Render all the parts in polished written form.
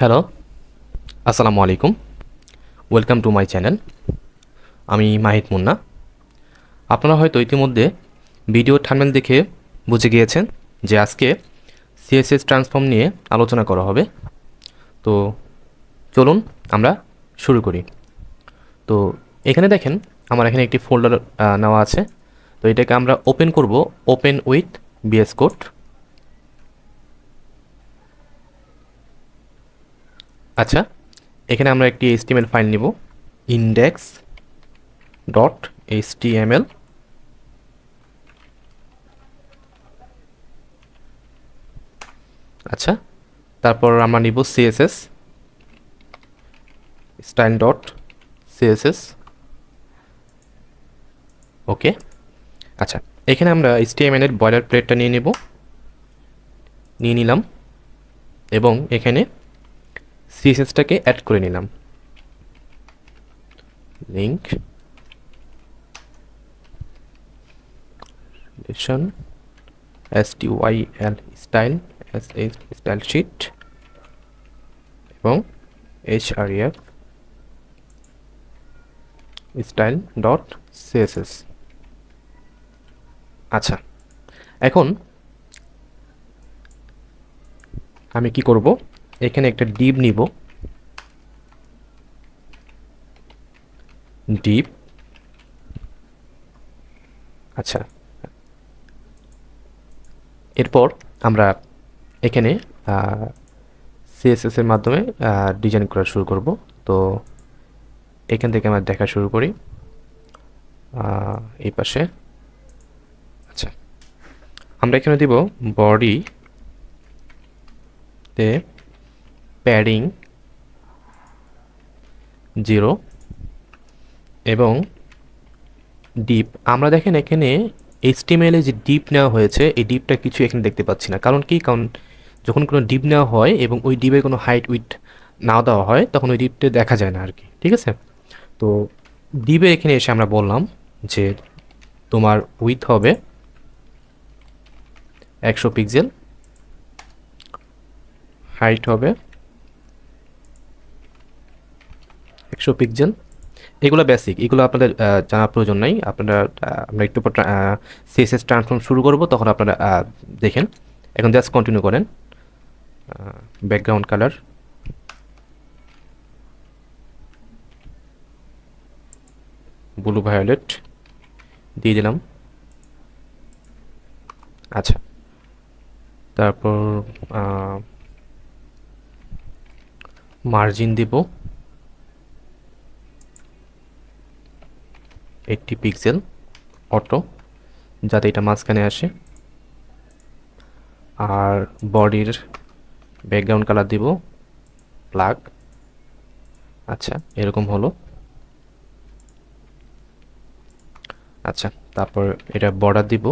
Hello, আসসালামু আলাইকুম। Welcome to my channel. আমি মাহিদ মুন্না। আপনারা হয়তো ইতিমধ্যে ভিডিও থাম্বনেল দেখে বুঝে গিয়েছেন যে আজকে সিএসএস ট্রান্সফর্ম নিয়ে আলোচনা করা হবে। তো চলুন আমরা শুরু করি। তো এখানে দেখেন আমার এখানে একটি ফোল্ডার নেওয়া আছে। তো এটাকে আমরা ওপেন করব, ওপেন উইথ বিএস কোড। আচ্ছা, এখানে আমরা একটি এইচটিএমএল ফাইল নিব, ইন্ডেক্স ডট এইচটিএমএল। আচ্ছা, তারপর আমরা নিব সিএসএস স্টাইল ডট সিএসএস। ওকে। আচ্ছা, এখানে আমরা এইচটিএমএল এর বয়লার প্লেটটা নিয়ে নিলাম এবং এখানে সিএসএসটাকে অ্যাড করে নিলাম। Link relation STYL style style sheet এবং href স্টাইল ডট সিএসএস। আচ্ছা, এখন আমি কি করব, এখানে একটা ডিভ নিব, ডিভ। আচ্ছা, এরপর আমরা এখানে সিএসএস এর মাধ্যমে ডিজাইন করা শুরু করব। তো এখান থেকে আমরা দেখা শুরু করি এই পাশে। আচ্ছা, আমরা এখানে দিব বডিতে প্যাডিং 0 এবং ডিপ। আমরা দেখেন এখানে HTML এ যে ডিপ নেওয়া হয়েছে, এই ডিপটা কিছু এখানে দেখতে পাচ্ছি না। কারণ কি? কারণ যখন কোনো ডিপ নেওয়া হয় এবং ওই ডিপে কোনো হাইট উইথ না দেওয়া হয়, তখন ওই ডিপটা দেখা যায় না আর কি। ঠিক আছে? তো ডিপে এখানে এসে আমরা বললাম যে তোমার উইথ হবে 100 পিক্সেল, হাইট হবে 100 পিক্সেল। এগুলো বেসিক, এগুলো আপনাদের জানার প্রয়োজন নাই। আপনারা আমরা একটু পর সিএসএস ট্রান্সফর্ম শুরু করব, তখন আপনারা দেখেন। এখন জাস্ট কন্টিনিউ করেন। ব্যাকগ্রাউন্ড কালার ব্লু ভায়োলেট দিয়ে দিলাম। আচ্ছা, তারপর মার্জিন দিব 80 পিক্সেল অটো, যাতে এটা মাঝখানে আসে। আর বডির ব্যাকগ্রাউন্ড কালার দিব ব্ল্যাক। আচ্ছা, এরকম হলো। আচ্ছা, তারপর এটা বর্ডার দিব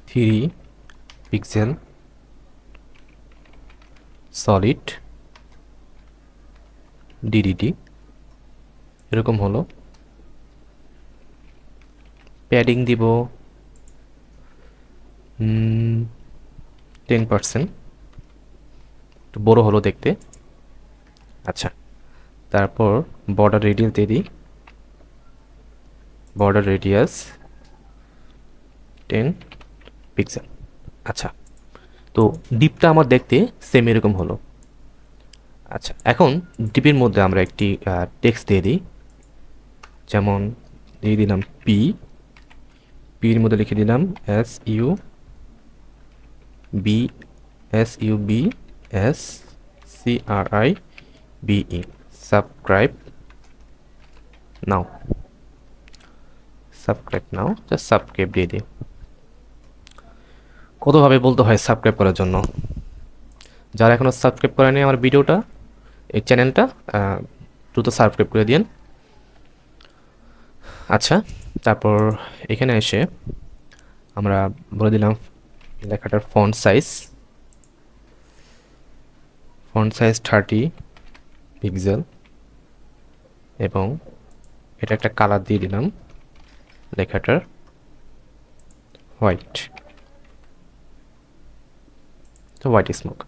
3 পিক্সেল সলিড ডিডিটি, এরকম হলো। প্যাডিং দিব 10%, একটু বড় হলো দেখতে। আচ্ছা, তারপর বর্ডার রেডিয়াস দিয়ে দিই, বর্ডার রেডিয়াস 10 পিক্সেল। আচ্ছা, তো ডিপটা আমার দেখতে সেম এরকম হলো। আচ্ছা, এখন ডিপের মধ্যে আমরা একটি টেক্সট দিয়ে দিই, যেমন দিয়ে দিলাম পির মধ্যে লিখে দিলাম SUBSCRIBE, সাবস্ক্রাইব নাও। জাস্ট সাবস্ক্রাইব দিয়ে দিই। কতভাবে বলতে হয় সাবস্ক্রাইব করার জন্য। যারা এখনো সাবস্ক্রাইব করেনি আমার ভিডিওটা, এই চ্যানেলটা, দ্রুত সাবস্ক্রাইব করে দিন। আচ্ছা, তারপর এখানে এসে আমরা বলে দিলাম লেখাটার ফন্ট সাইজ 30 পিক্সেল এবং এটা একটা কালার দিয়ে দিলাম লেখাটার হোয়াইট, তো হোয়াইট স্মোক।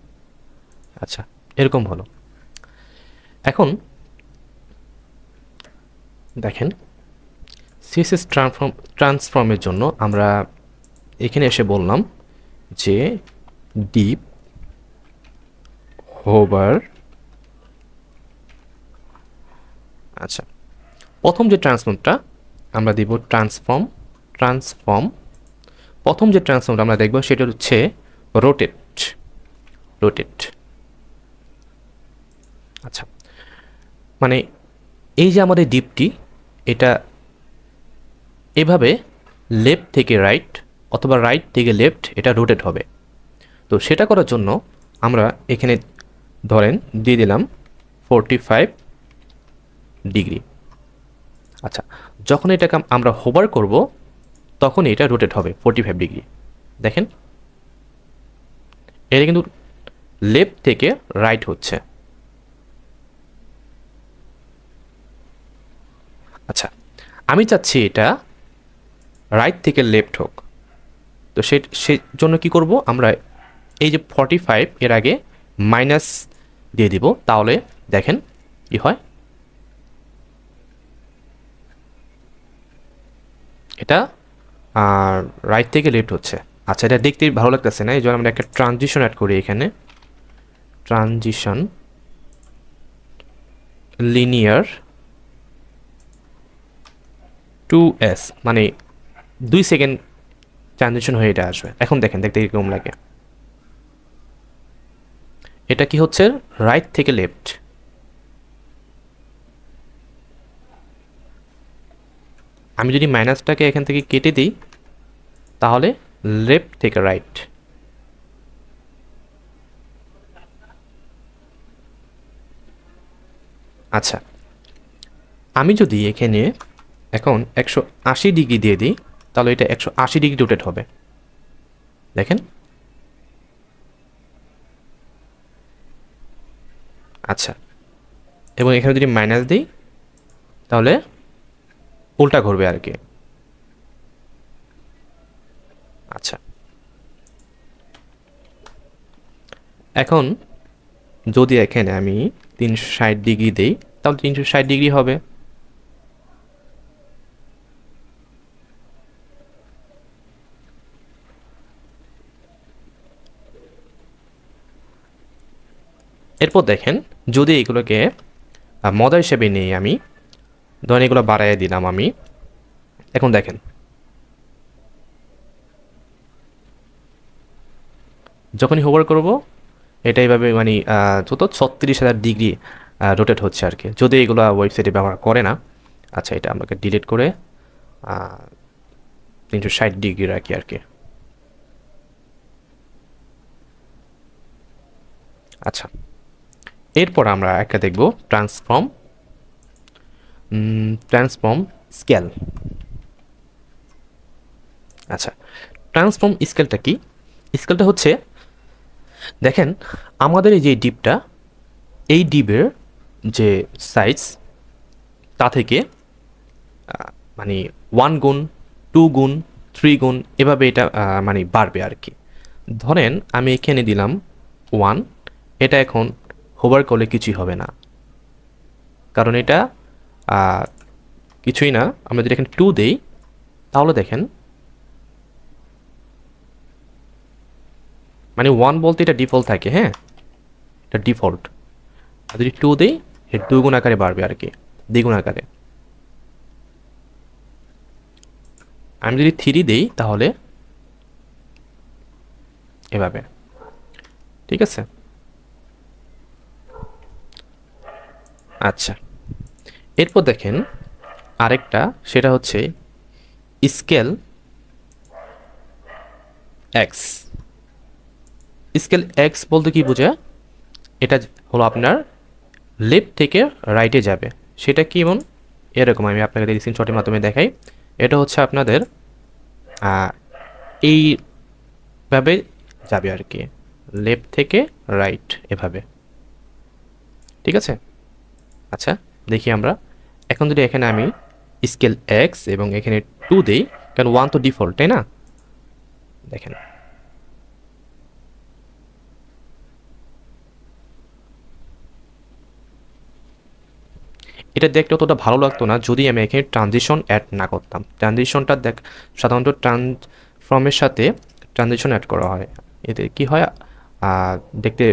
আচ্ছা, এরকম হলো। এখন দেখেন সিএসএস ট্রান্সফর্মের জন্য আমরা এখানে এসে বললাম যে ডিপ হোভার। আচ্ছা, প্রথম যে ট্রান্সফর্মটা আমরা দিব ট্রান্সফর্ম। প্রথম যে ট্রান্সফর্মটা আমরা দেখব সেটা হচ্ছে রোটেট। আচ্ছা, মানে এই যে আমাদের ডিপটি, এটা এভাবে লেফট থেকে রাইট অথবা রাইট থেকে লেফট এটা রোটেট হবে। তো সেটা করার জন্য আমরা এখানে ধরেন দিয়ে দিলাম 45 ডিগ্রি। আচ্ছা, যখন এটাকে আমরা হোভার করব তখন এটা রোটেট হবে 45 ডিগ্রি। দেখেন এটা কিন্তু লেফট থেকে রাইট হচ্ছে। আচ্ছা, আমি চাচ্ছি এটা রাইট থেকে লেফট হোক। তো সেই জন্য কি করব, আমরা এই যে 45 এর আগে মাইনাস দিয়ে দিব, তাহলে দেখেন কি হয়, এটা রাইট থেকে লেফট হচ্ছে। আচ্ছা, এটা দেখতে ভালো লাগতেছে না, এই জন্য আমরা একটা ট্রানজিশন অ্যাড করি এখানে। ট্রানজিশন লিনিয়ার 2s, মানে 2 সেকেন্ড ট্রানজিশন হয়ে এটা আসবে। এখন দেখেন দেখতে কিরকম লাগে। এটা কি হচ্ছে, রাইট থেকে লেফট। আমি যদি মাইনাসটাকে এখান থেকে কেটে দিই তাহলে লেফট থেকে রাইট। আচ্ছা, আমি যদি এখানে এখন 180 ডিগ্রি দিয়ে দিই তাহলে এটা 180 ডিগ্রি রোটেট হবে। দেখেন, আচ্ছা, এবং এখানে যদি মাইনাস দিই তাহলে উল্টা ঘুরবে আর কি। আচ্ছা, এখন যদি এখানে আমি 360 ডিগ্রি দেই তাহলে 360 ডিগ্রি হবে। এরপর দেখেন, যদি এগুলোকে মডেল হিসেবে নিই আমি, ধরেন এগুলো বাড়াইয়ে দিলাম আমি। এখন দেখেন যখনই হোভার করব এটা এইভাবে মানে যত 36,000 ডিগ্রি রোটেট হচ্ছে আর কি, যদি এগুলো ওয়েবসাইটে ব্যবহার করে না। আচ্ছা, এটা আমাকে ডিলিট করে 360 ডিগ্রি রাখি আর কি। আচ্ছা, এরপর আমরা একটা দেখব ট্রান্সফর্ম স্কেল। আচ্ছা, ট্রান্সফর্ম স্কেলটা কি? স্কেলটা হচ্ছে, দেখেন আমাদের এই যে ডিপটা, এই ডিপের যে সাইজ তা থেকে মানে 1 গুণ 2 গুণ 3 গুণ এভাবে এটা মানে বাড়বে আর কি। ধরেন আমি এখানে দিলাম 1, এটা এখন হোভার করলে কিছুই হবে না, কারণ এটা কিছুই না। আমরা যদি এখানে 2 দেই তাহলে দেখেন, মানে 1 বলতে এটা ডিফল্ট থাকে, হ্যাঁ এটা ডিফল্ট। আর যদি 2 দেই এটা 2 গুণ আকারে বাড়বে আর কি, দ্বিগুণ আকারে। আমি যদি 3 দেই তাহলে এভাবে, ঠিক আছে। আচ্ছা, এরপর দেখেন আরেকটা, সেটা হচ্ছে স্কেল এক্স। স্কেল এক্স বলতে কি বোঝায়, এটা হলো আপনার লেফট থেকে রাইটে যাবে। সেটা কেমন, এরকম আমি আপনাকে স্ক্রিনশটের মাধ্যমে দেখাই। এটা হচ্ছে আপনাদের এইভাবে যাবে আর কি, লেফট থেকে রাইট এভাবে, ঠিক আছে। আচ্ছা, দেখি আমরা এখন যদি এখানে আমি স্কেল এক্স এবং এখানে 2 দেই, কারণ 1 তো ডিফল্ট, তাই না। দেখেন এটা দেখতে অতটা ভালো লাগতো না যদি আমি এখানে ট্রানজিশন অ্যাড না করতাম। ট্রানজিশনটা সাধারণত ট্রান্সফর্মের সাথে ট্রানজিশন অ্যাড করা হয়, এতে কি হয় দেখতে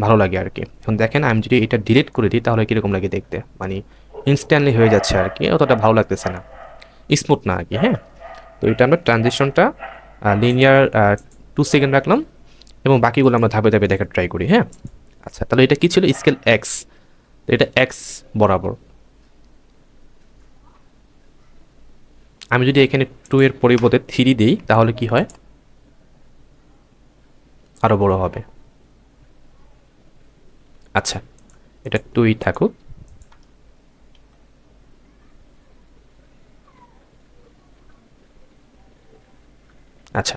ভালো লাগে আর কি। এখন দেখেন আমি যদি এটা ডিলিট করে দিই তাহলে কীরকম লাগে দেখতে, মানে ইনস্ট্যান্টলি হয়ে যাচ্ছে আর কি, অতটা ভালো লাগতেছে না, স্মুথ না আর কি। হ্যাঁ, তো এটা আমরা ট্রানজিশনটা লিনিয়ার 2 সেকেন্ড রাখলাম এবং বাকিগুলো আমরা ধাপে ধাপে দেখার ট্রাই করি। হ্যাঁ, আচ্ছা, তাহলে এটা কি ছিল? স্কেল এক্স, তো এটা এক্স বরাবর। আমি যদি এখানে 2 এর পরিবর্তে 3 দিই তাহলে কি হয়? আরও বড় হবে। আচ্ছা, এটা 2ই থাকুক। আচ্ছা,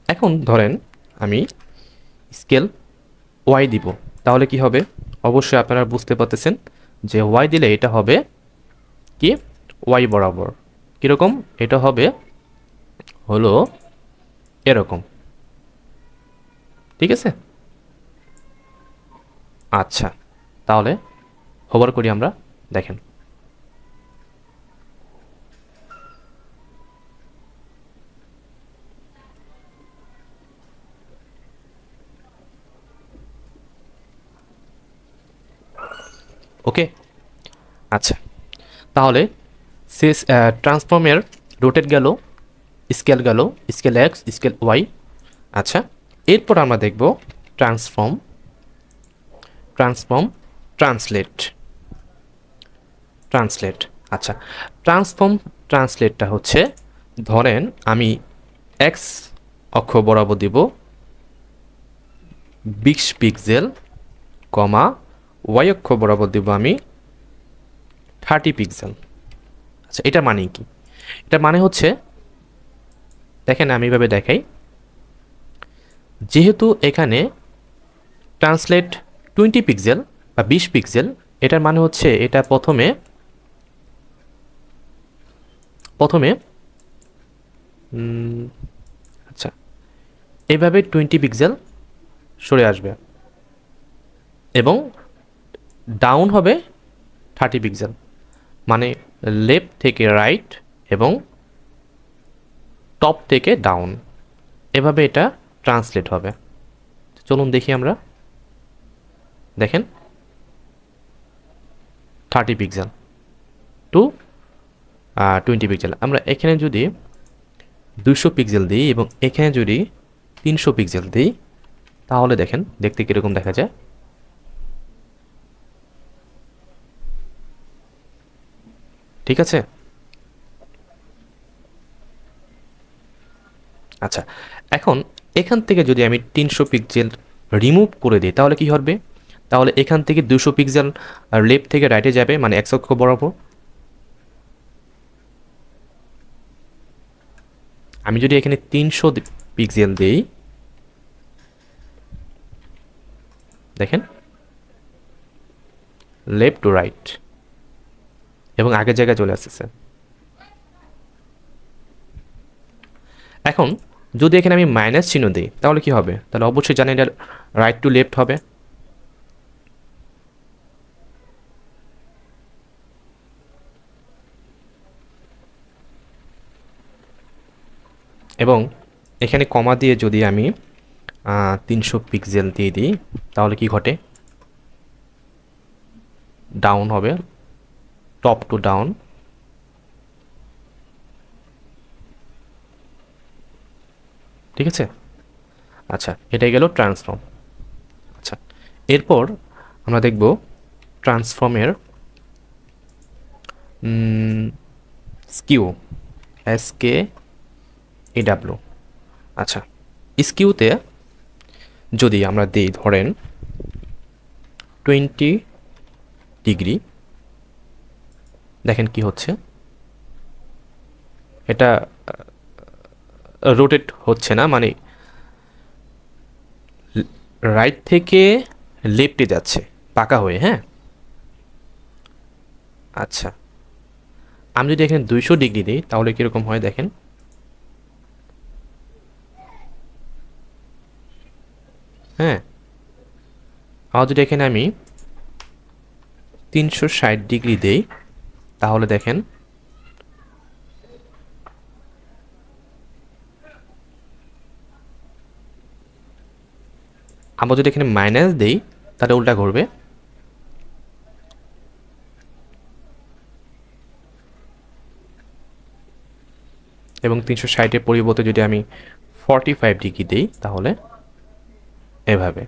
এখন ধরেন আমি স্কেল ওয়াই দিব, তাহলে কি হবে? অবশ্যই আপনারা বুঝতে পারতেছেন যে ওয়াই দিলে এটা হবে কি? ওয়াই বরাবর। কীরকম? এটা হবে হলো এরকম, ঠিক আছে? আচ্ছা, তাহলে হোভার করি আমরা, দেখেন। ওকে, আচ্ছা, তাহলে শেষ ট্রান্সফর্মের রোটেট গেল, স্কেল গেল, স্কেল এক্স, স্কেল ওয়াই। আচ্ছা, এরপর আমরা দেখব ট্রান্সফর্ম, ট্রান্সলেট। আচ্ছা, ট্রান্সলেটটা হচ্ছে, ধরেন আমি এক্স অক্ষ বরাবর দিব 20 পিক্সেল, কমা ওয়াই অক্ষ বরাবর দিব আমি 30 পিক্সেল। আচ্ছা, এটা মানে কি? এটা মানে হচ্ছে, দেখেন আমি এভাবে দেখাই, যেহেতু এখানে ট্রান্সলেট 20 পিক্সেল বা 20 পিক্সেল, এটার মানে হচ্ছে এটা প্রথমে আচ্ছা, এভাবে 20 পিক্সেল সরে আসবে এবং ডাউন হবে 30 পিক্সেল, মানে লেফট থেকে রাইট এবং টপ থেকে ডাউন, এভাবে এটা ট্রান্সলেট হবে। চলুন দেখি আমরা, দেখেন 30 পিক্সেল টু 20 পিক্সেল। আমরা এখানে যদি 200 পিক্সেল দিই এবং এখানে যদি 300 পিক্সেল দিই তাহলে দেখেন দেখতে কীরকম দেখা যায়। ঠিক আছে? আচ্ছা, এখন এখান থেকে যদি আমি 300 পিক্সেল রিমুভ করে দিই তাহলে কি হবে? তাহলে এখান থেকে 200 পিক্সেল লেফট থেকে রাইটে যাবে, মানে এক্স অক্ষ বরাবর। আমি যদি এখানে 300 পিক্সেল দিই, দেখেন লেফট টু রাইট এবং আগের জায়গায় চলে আসছে। এখন যদি এখানে আমি মাইনাস চিহ্ন দিই তাহলে কি হবে? তাহলে অবশ্যই জানেন এটা রাইট টু লেফট হবে। এবং এখানে কমা দিয়ে যদি আমি 300 পিক্সেল দিয়ে দিই তাহলে কি ঘটে? ডাউন হবে, টপ টু ডাউন। ঠিক আছে? আচ্ছা, এটাই গেল ট্রান্সফর্ম। আচ্ছা, এরপর আমরা দেখব ট্রান্সফর্মের স্কিউ, SKEW। আচ্ছা, স্কিউতে যদি আমরা দিই ধরেন 20 ডিগ্রি, দেখেন কি হচ্ছে, এটা রোটেট হচ্ছে না, মানে রাইট থেকে লেফটে যাচ্ছে পাকা হয়ে। হ্যাঁ, আচ্ছা, আমি যদি এখানে 200 ডিগ্রি দিই তাহলে কীরকম হয় দেখেন। হ্যাঁ, আর যদি এখানে আমি 360 ডিগ্রি দেই তাহলে দেখেন আমরা যদি এখানে মাইনাস দেই তাহলে উল্টা ঘুরবে। এবং 360 এর পরিবর্তে যদি আমি 45 ডিগ্রি দেই তাহলে এভাবে,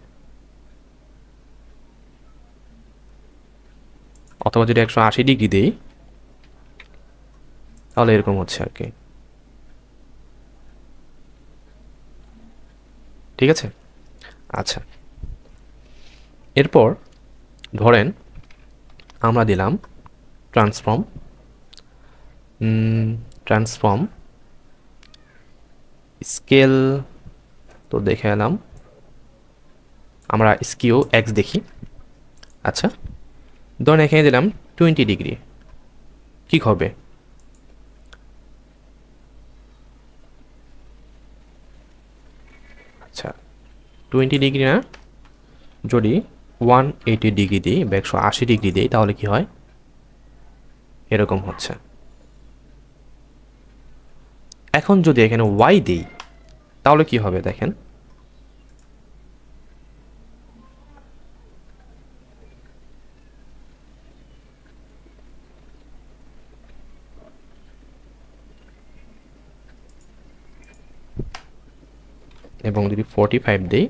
অথবা যদি 180 ডিগ্রি দেই তাহলে এরকম হচ্ছে আর কি। ঠিক আছে, আচ্ছা। এরপর ধরেন আমরা দিলাম ট্রান্সফর্ম স্কেল, তো দেখে এলাম আমরা স্কিউ এক্স দেখি। আচ্ছা, ধরেন এখানে দিলাম 20 ডিগ্রি, কি হবে? আচ্ছা 20 ডিগ্রি না, যদি 180 ডিগ্রি দিই বা 180 ডিগ্রি দিই তাহলে কি হয়? এরকম হচ্ছে। এখন যদি এখানে y দিই তাহলে কি হবে দেখেন, এবং যদি 45 দেই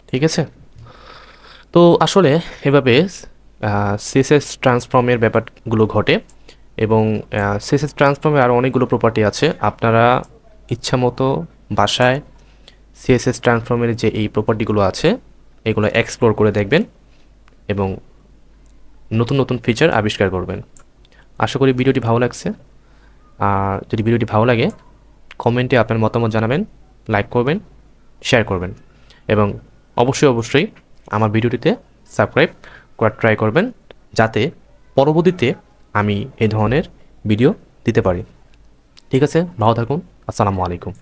ঠিক আছে। তো আসলে এভাবে সিএসএস ট্রান্সফর্মের ব্যাপারগুলো ঘটে, এবং সিএসএস ট্রান্সফর্মের আরও অনেকগুলো প্রপার্টি আছে। আপনারা ইচ্ছামতো বাসায় সিএসএস ট্রান্সফর্মের যে এই প্রপার্টিগুলো আছে এগুলো এক্সপ্লোর করে দেখবেন এবং নতুন নতুন ফিচার আবিষ্কার করবেন। আশা করি ভিডিওটি ভালো লাগছে। আর যদি ভিডিওটি ভালো লাগে কমেন্টে আপনার মতামত জানাবেন, লাইক করবেন, শেয়ার করবেন, এবং অবশ্যই আমার ভিডিওটিতে সাবস্ক্রাইব করার ট্রাই করবেন যাতে পরবর্তীতে আমি এই ধরনের ভিডিও দিতে পারি। ঠিক আছে, ভালো থাকুন। আসসালামু আলাইকুম।